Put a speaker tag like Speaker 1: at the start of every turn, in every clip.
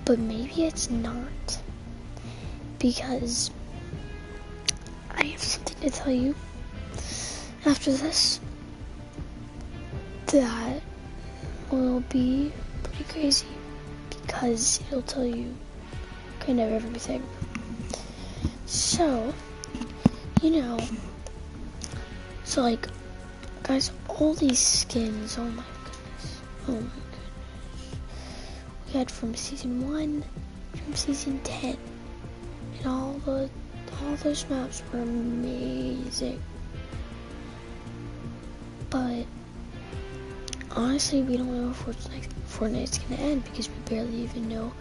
Speaker 1: but maybe it's not, because I have something to tell you after this that will be pretty crazy, because it'll tell you kind of everything. So, so like, guys, all these skins, oh my goodness, we had from season 1, from season 10, and all those maps were amazing. But honestly, we don't know if Fortnite's gonna end, because we barely even know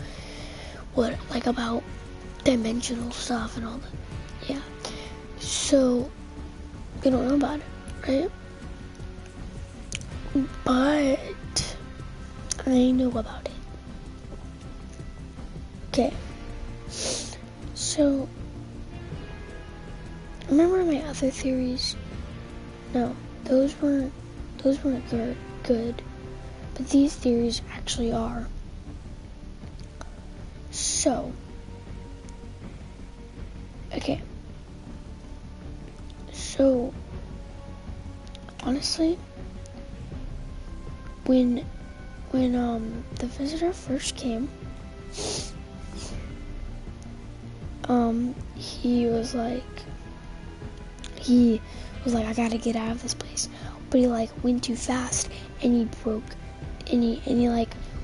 Speaker 1: what, like, about dimensional stuff and all that. Yeah. So we don't know about it, right? But I know about it. Okay. So remember my other theories? No, those weren't good. But these theories actually are. So, okay. So, honestly, when the visitor first came, he was like, I gotta get out of this place. But he like went too fast, and he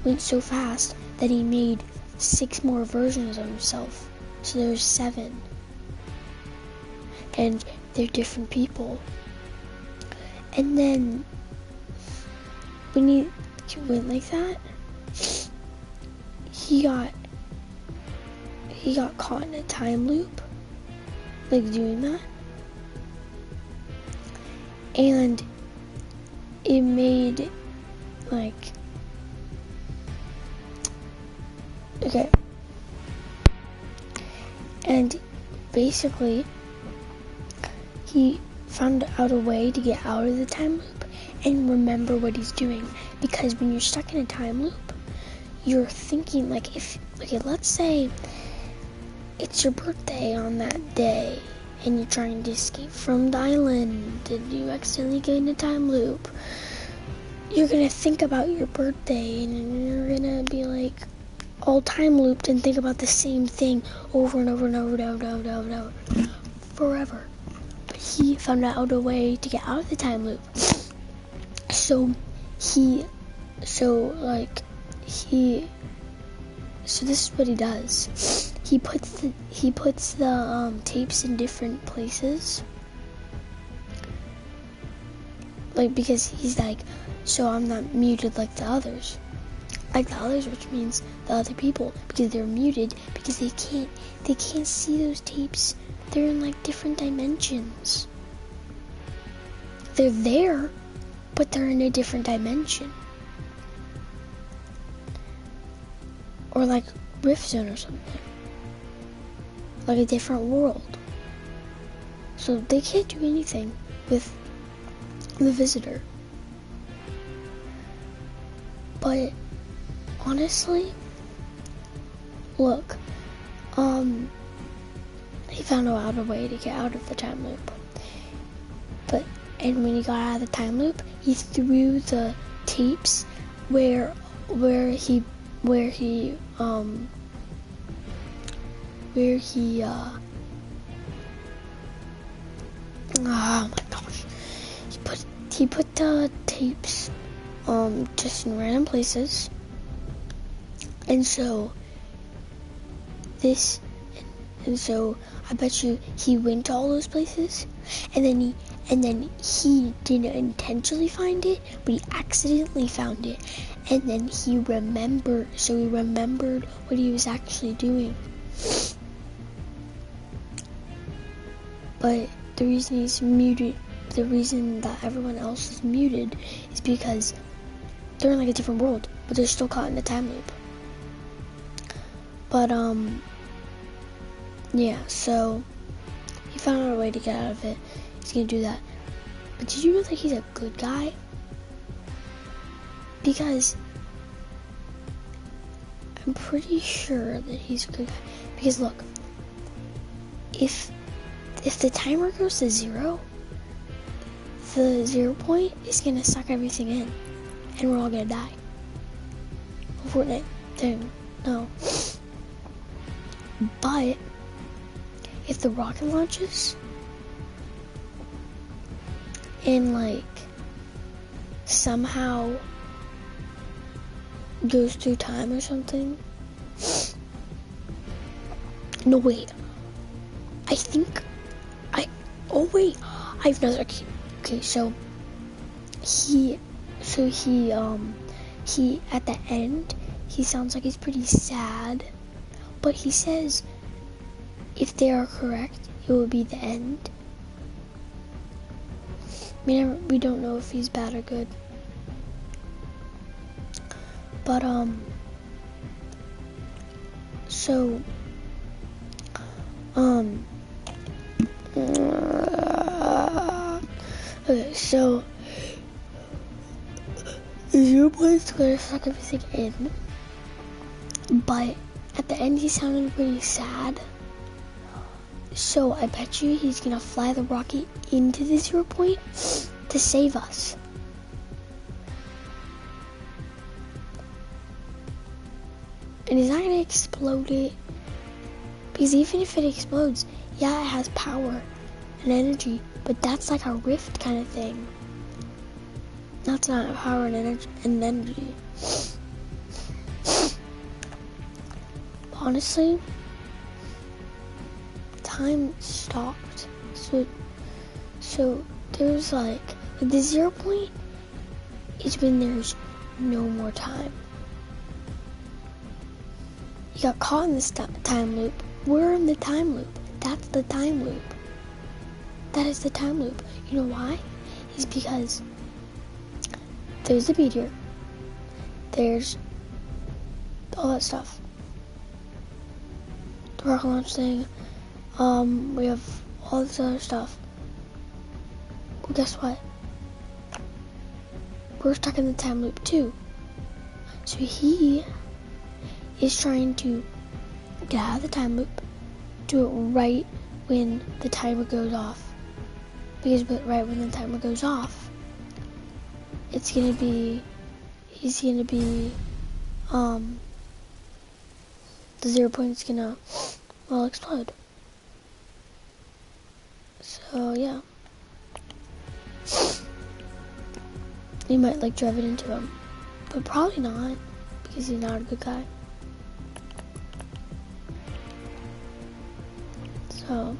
Speaker 1: went so fast that he made 6 more versions of himself. So there's 7. And they're different people. And then when he went like that, he got caught in a time loop, like doing that. And it made, like, okay. And basically, he found out a way to get out of the time loop and remember what he's doing. Because when you're stuck in a time loop, you're thinking, like, let's say it's your birthday on that day, and you're trying to escape from the island, and you accidentally get in a time loop. You're gonna think about your birthday, and you're gonna be like all time looped and think about the same thing over and over and over and over and over and over forever. But he found out a way to get out of the time loop. So this is what he does. He puts the tapes in different places. Like, because he's like, so I'm not muted like the others. Which means the other people, because they're muted because they can't see those tapes. They're in like different dimensions. They're there, but they're in a different dimension. Or like Rift Zone or something. Like a different world. So they can't do anything with the visitor. But honestly, look, he found out a way to get out of the time loop. And when he got out of the time loop, he threw the tapes where he oh my gosh, he put the tapes just in random places. And so I bet you he went to all those places, and then he didn't intentionally find it, but he accidentally found it. And then he remembered what he was actually doing. But the reason he's muted, the reason that everyone else is muted, is because they're in like a different world, but they're still caught in the time loop. But yeah, so he found out a way to get out of it. He's gonna do that. But did you know that he's a good guy? Because I'm pretty sure that he's a good guy. Because look, if the timer goes to 0, the 0 point is gonna suck everything in, and we're all gonna die. Fortnite thing, no. But if the rocket launches and like somehow goes through time or something. No, wait. I've another. Okay, so he at the end, he sounds like he's pretty sad, but he says if they are correct, it will be the end. We don't know if he's bad or good. But, okay, so, the 0 point's gonna suck everything in, but at the end he's sounding pretty sad, so I bet you he's gonna fly the rocket into the 0 point to save us. And he's not gonna explode it, because even if it explodes, yeah, it has power and energy, but that's like a rift kind of thing. That's not power and energy. Honestly, time stopped. So there's like the 0 point is when there's no more time. You got caught in this time loop. We're in the time loop. That's the time loop. That is the time loop. You know why? It's because there's the meteor. There's all that stuff. The rocket launch thing. We have all this other stuff. Well, guess what? We're stuck in the time loop too. So he is trying to get out of the time loop, do it right when the timer goes off. Because right when the timer goes off, he's gonna be, the 0 point's gonna, well, explode. So, yeah. He might, like, drive it into him. But probably not, because he's not a good guy. So,